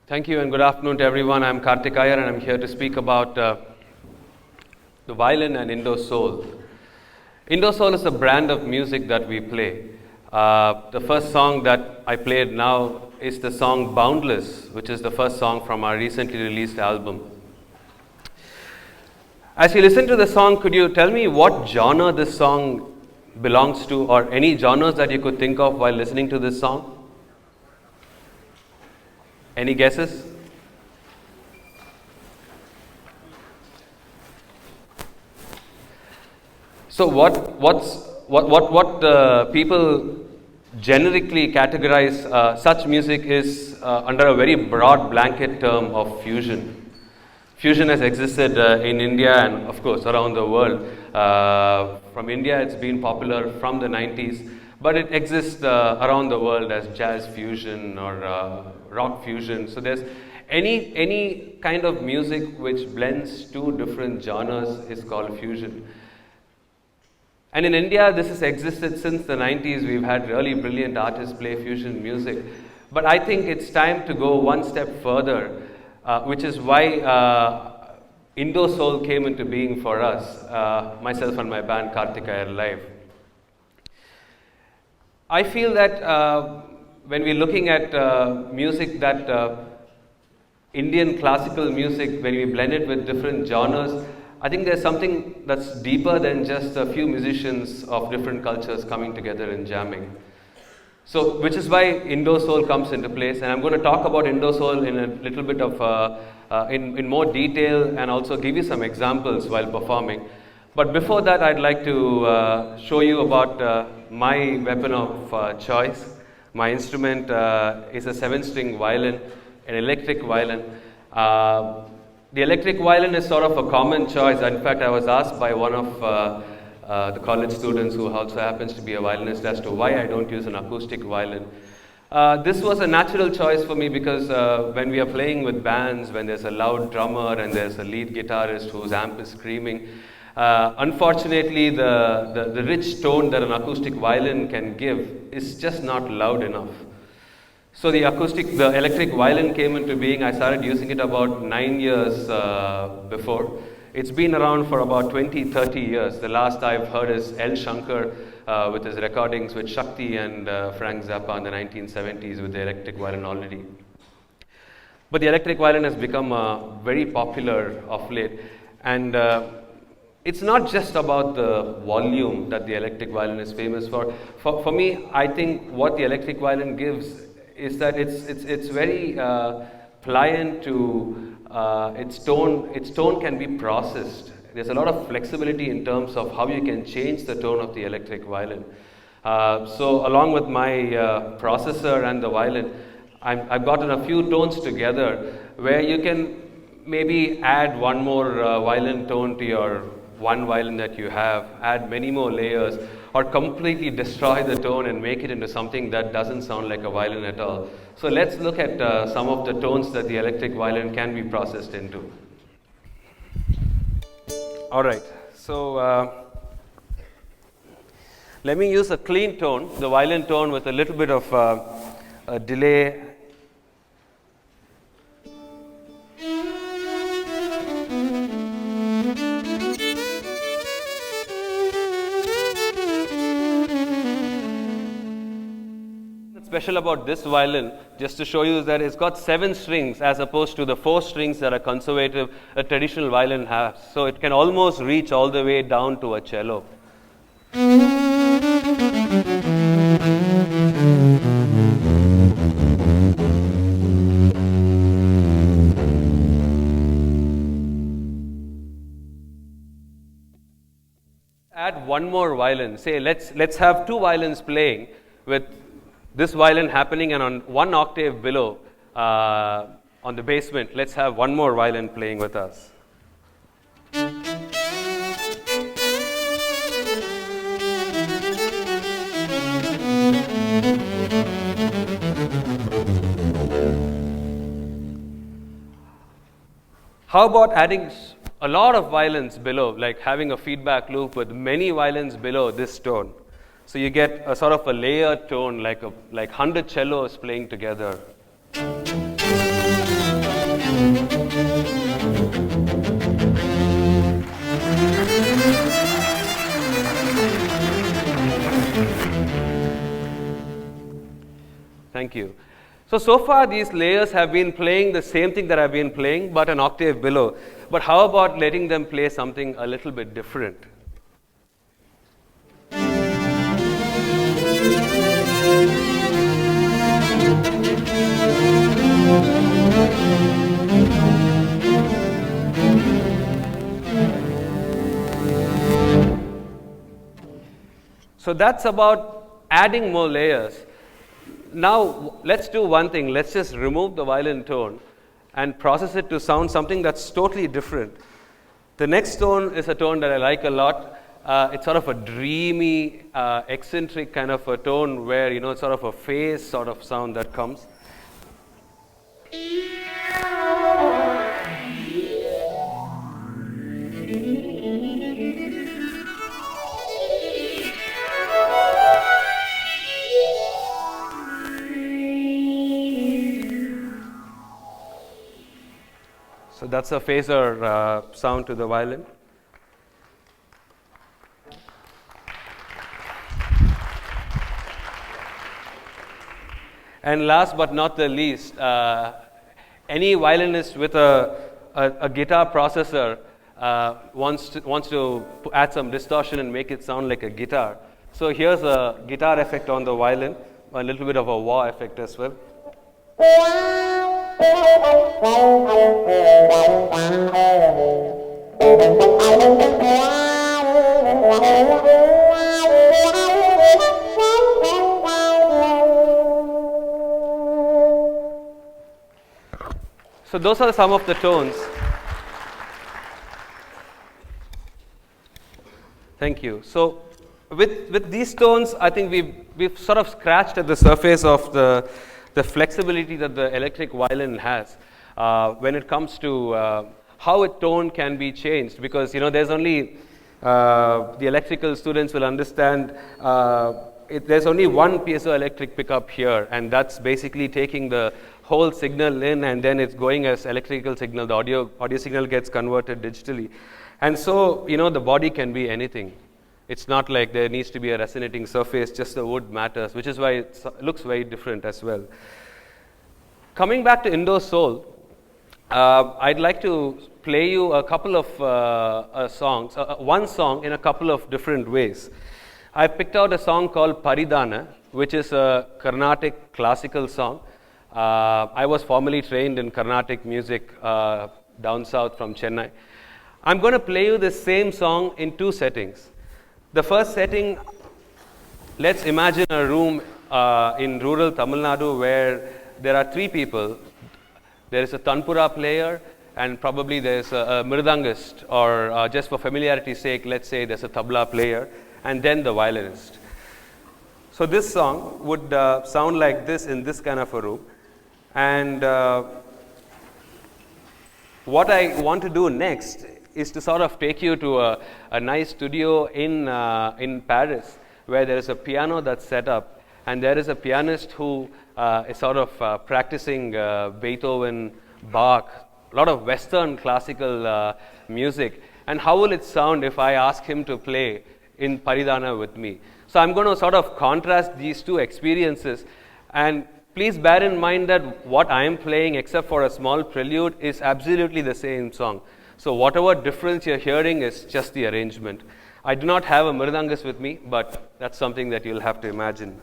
Thank you and good afternoon to everyone. I'm Karthick Iyer and I'm here to speak about the violin and Indo Soul. Indo Soul is a brand of music that we play. The first song that I played now is the song Boundless, which is the first song from our recently released album. As you listen to the song, could you tell me what genre this song belongs to, or any genres that you could think of while listening to this song? Any guesses? So what people generically categorize such music is under a very broad blanket term of fusion. Fusion has existed in India and of course around the world. From India it's been popular from the 90s, but it exists around the world as jazz fusion or rock fusion. So there's any kind of music which blends two different genres is called fusion. And in India, this has existed since the 90s. We've had really brilliant artists play fusion music. But I think it's time to go one step further, which is why Indo Soul came into being for us, myself and my band Karthick Iyer Live. I feel that when we're looking at music, that Indian classical music, when we blend it with different genres, I think there's something that's deeper than just a few musicians of different cultures coming together and jamming. So, which is why Indo Soul comes into place, and I'm going to talk about Indo Soul in a little bit of, in more detail, and also give you some examples while performing. But before that, I'd like to show you about my weapon of choice. My instrument is a 7-string violin, an electric violin. The electric violin is sort of a common choice. In fact, I was asked by one of the college students who also happens to be a violinist as to why I don't use an acoustic violin. This was a natural choice for me because when we are playing with bands, when there's a loud drummer and there's a lead guitarist whose amp is screaming, unfortunately the rich tone that an acoustic violin can give is just not loud enough. So the electric violin came into being. I started using it about 9 years before. It's been around for about 20-30 years. The last I've heard is L. Shankar with his recordings with Shakti and Frank Zappa in the 1970s with the electric violin already. But the electric violin has become very popular of late. And it's not just about the volume that the electric violin is famous for. For me, I think what the electric violin gives is that it's very pliant to its tone can be processed. There's a lot of flexibility in terms of how you can change the tone of the electric violin. So along with my processor and the violin, I've gotten a few tones together where you can maybe add one more violin tone to your one violin that you have, add many more layers, or completely destroy the tone and make it into something that doesn't sound like a violin at all. So let's look at some of the tones that the electric violin can be processed into. Alright, so let me use a clean tone, the violin tone with a little bit of a delay. Special about this violin, just to show you, is that it's got 7 strings as opposed to the 4 strings that a traditional violin has. So it can almost reach all the way down to a cello. Add one more violin. Say let's have 2 violins playing with this violin happening, and on 1 octave below on the basement, let's have one more violin playing with us. How about adding a lot of violins below, like having a feedback loop with many violins below this tone? So you get a sort of a layered tone, like 100 cellos playing together. Thank you. So far these layers have been playing the same thing that I've been playing, but an octave below. But how about letting them play something a little bit different? So that's about adding more layers. Now let's do one thing. Let's just remove the violin tone and process it to sound something that's totally different. The next tone is a tone that I like a lot. It's sort of a dreamy, eccentric kind of a tone where, it's sort of a phase sort of sound that comes. So that's a phaser sound to the violin. And last but not the least, any violinist with a guitar processor wants to add some distortion and make it sound like a guitar. So here's a guitar effect on the violin, a little bit of a wah effect as well. So those are some of the tones. Thank you. So with these tones, I think we've sort of scratched at the surface of the flexibility that the electric violin has when it comes to how a tone can be changed, because there's only the electrical students will understand there's only one piezoelectric pickup here, and that's basically taking the whole signal in, and then it's going as electrical signal. The audio signal gets converted digitally, and so the body can be anything. It's not like there needs to be a resonating surface, just the wood matters, which is why it looks very different as well. Coming back to Indo Soul, I'd like to play you a couple of songs, one song in a couple of different ways. I picked out a song called Paridana, which is a Carnatic classical song. I was formerly trained in Carnatic music down south from Chennai. I'm going to play you the same song in two settings. The first setting, let's imagine a room in rural Tamil Nadu where there are three people. There is a tanpura player, and probably there's a mridangist, or just for familiarity's sake, let's say there's a tabla player, and then the violinist. So this song would sound like this in this kind of a room. And what I want to do next is to sort of take you to a nice studio in Paris, where there is a piano that's set up, and there is a pianist who is sort of practicing Beethoven, Bach, a lot of Western classical music. And how will it sound if I ask him to play in Paridana with me? So I'm going to sort of contrast these two experiences, and please bear in mind that what I am playing, except for a small prelude, is absolutely the same song. So whatever difference you're hearing is just the arrangement. I do not have a mridangist with me, but that's something that you'll have to imagine.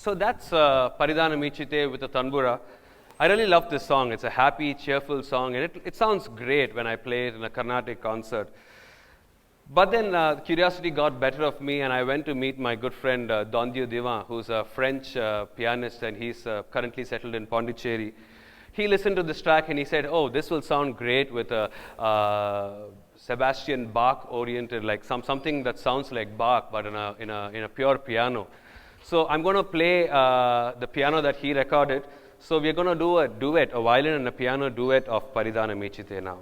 So that's Paridana Michite with the Tanbura. I really love this song. It's a happy, cheerful song, and it sounds great when I play it in a Carnatic concert. But then curiosity got better of me, and I went to meet my good friend Dondieu Divan, who's a French pianist, and he's currently settled in Pondicherry. He listened to this track and he said, "Oh, this will sound great with a Sebastian Bach oriented, like something that sounds like Bach, but in a pure piano." So I'm going to play the piano that he recorded. So we're going to do a duet, a violin and a piano duet of Paridana Michite now.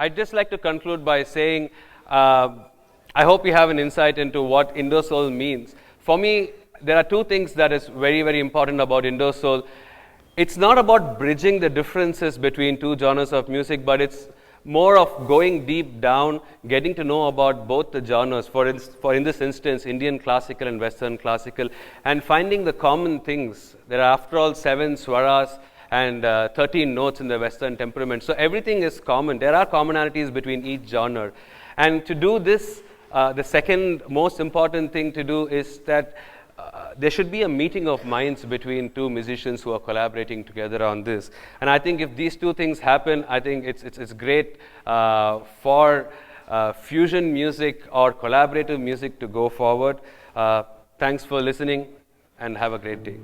I'd just like to conclude by saying, I hope you have an insight into what Indo Soul means. For me, there are two things that is very, very important about Indo Soul. It's not about bridging the differences between two genres of music, but it's more of going deep down, getting to know about both the genres, for in this instance, Indian classical and Western classical, and finding the common things. There are, after all, 7 swaras and 13 notes in the Western temperament. So everything is common. There are commonalities between each genre. And to do this, the second most important thing to do is that there should be a meeting of minds between two musicians who are collaborating together on this. And I think if these two things happen, I think it's great for fusion music or collaborative music to go forward. Thanks for listening and have a great day.